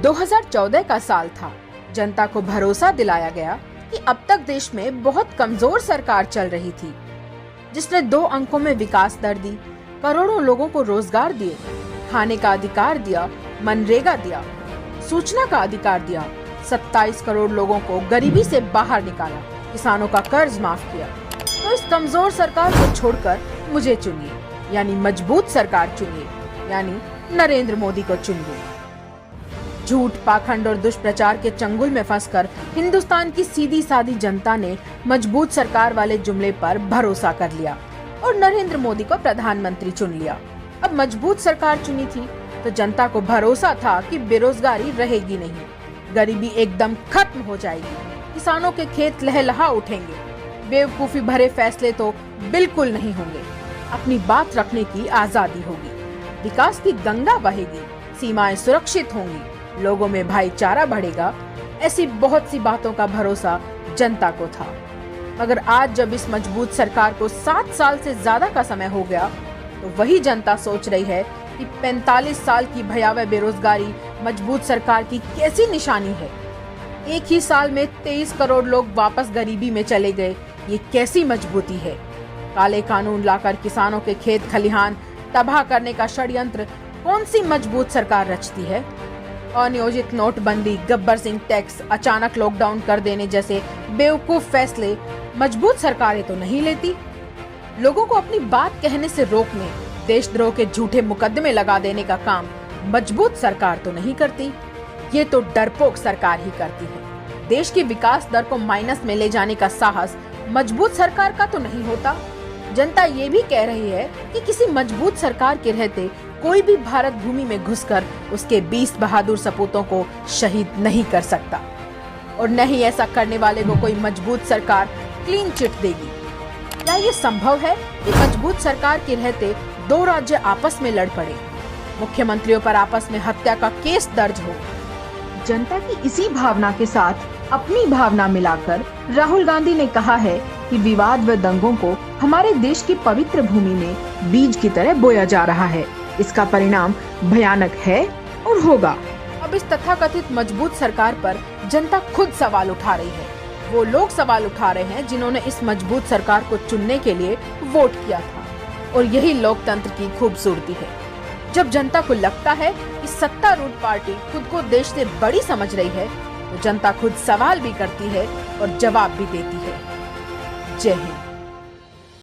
2014 का साल था। जनता को भरोसा दिलाया गया कि अब तक देश में बहुत कमजोर सरकार चल रही थी, जिसने 2 अंकों में विकास दर दी, करोड़ों लोगों को रोजगार दिए, खाने का अधिकार दिया, मनरेगा दिया, सूचना का अधिकार दिया, 27 करोड़ लोगों को गरीबी से बाहर निकाला, किसानों का कर्ज माफ किया। तो इस कमजोर सरकार को छोड़कर मुझे चुनिए, यानी मजबूत सरकार चुनिए, यानी नरेंद्र मोदी को चुनिए। झूठ, पाखंड और दुष्प्रचार के चंगुल में फंसकर हिंदुस्तान की सीधी सादी जनता ने मजबूत सरकार वाले जुमले पर भरोसा कर लिया और नरेंद्र मोदी को प्रधानमंत्री चुन लिया। अब मजबूत सरकार चुनी थी तो जनता को भरोसा था कि बेरोजगारी रहेगी नहीं, गरीबी एकदम खत्म हो जाएगी, किसानों के खेत लहलहा उठेंगे, बेवकूफी भरे फैसले तो बिल्कुल नहीं होंगे, अपनी बात रखने की आजादी होगी, विकास की गंगा बहेगी, सीमाएं सुरक्षित होंगी, लोगों में भाईचारा बढ़ेगा। ऐसी बहुत सी बातों का भरोसा जनता को था। मगर आज जब इस मजबूत सरकार को 7 साल से ज्यादा का समय हो गया, तो वही जनता सोच रही है कि 45 साल की भयावह बेरोजगारी मजबूत सरकार की कैसी निशानी है। एक ही साल में 23 करोड़ लोग वापस गरीबी में चले गए, ये कैसी मजबूती है। काले कानून लाकर किसानों के खेत खलिहान तबाह करने का षड्यंत्र कौन सी मजबूत सरकार रचती है। अनियोजित नोटबंदी, गब्बर सिंह टैक्स, अचानक लॉकडाउन कर देने जैसे बेवकूफ फैसले मजबूत सरकारें तो नहीं लेती। लोगों को अपनी बात कहने से रोकने, देशद्रोह के झूठे मुकदमे लगा देने का काम मजबूत सरकार तो नहीं करती, ये तो डरपोक सरकार ही करती है। देश की विकास दर को माइनस में ले जाने का साहस मजबूत सरकार का तो नहीं होता। जनता ये भी कह रही है कि किसी मजबूत सरकार के रहते कोई भी भारत भूमि में घुसकर उसके 20 बहादुर सपूतों को शहीद नहीं कर सकता, और न ही ऐसा करने वाले को कोई मजबूत सरकार क्लीन चिट देगी। क्या ये संभव है कि मजबूत सरकार के रहते 2 राज्य आपस में लड़ पड़े, मुख्यमंत्रियों पर आपस में हत्या का केस दर्ज हो? जनता की इसी भावना के साथ अपनी भावना मिलाकर राहुल गांधी ने कहा है कि विवाद व दंगों को हमारे देश की पवित्र भूमि में बीज की तरह बोया जा रहा है। इसका परिणाम भयानक है और होगा। अब इस तथाकथित मजबूत सरकार पर जनता खुद सवाल उठा रही है। वो लोग सवाल उठा रहे हैं जिन्होंने इस मजबूत सरकार को चुनने के लिए वोट किया था, और यही लोकतंत्र की खूबसूरती है। जब जनता को लगता है कि सत्तारूढ़ पार्टी खुद को देश से बड़ी समझ रही है, तो जनता खुद सवाल भी करती है और जवाब भी देती है। जय हिंद।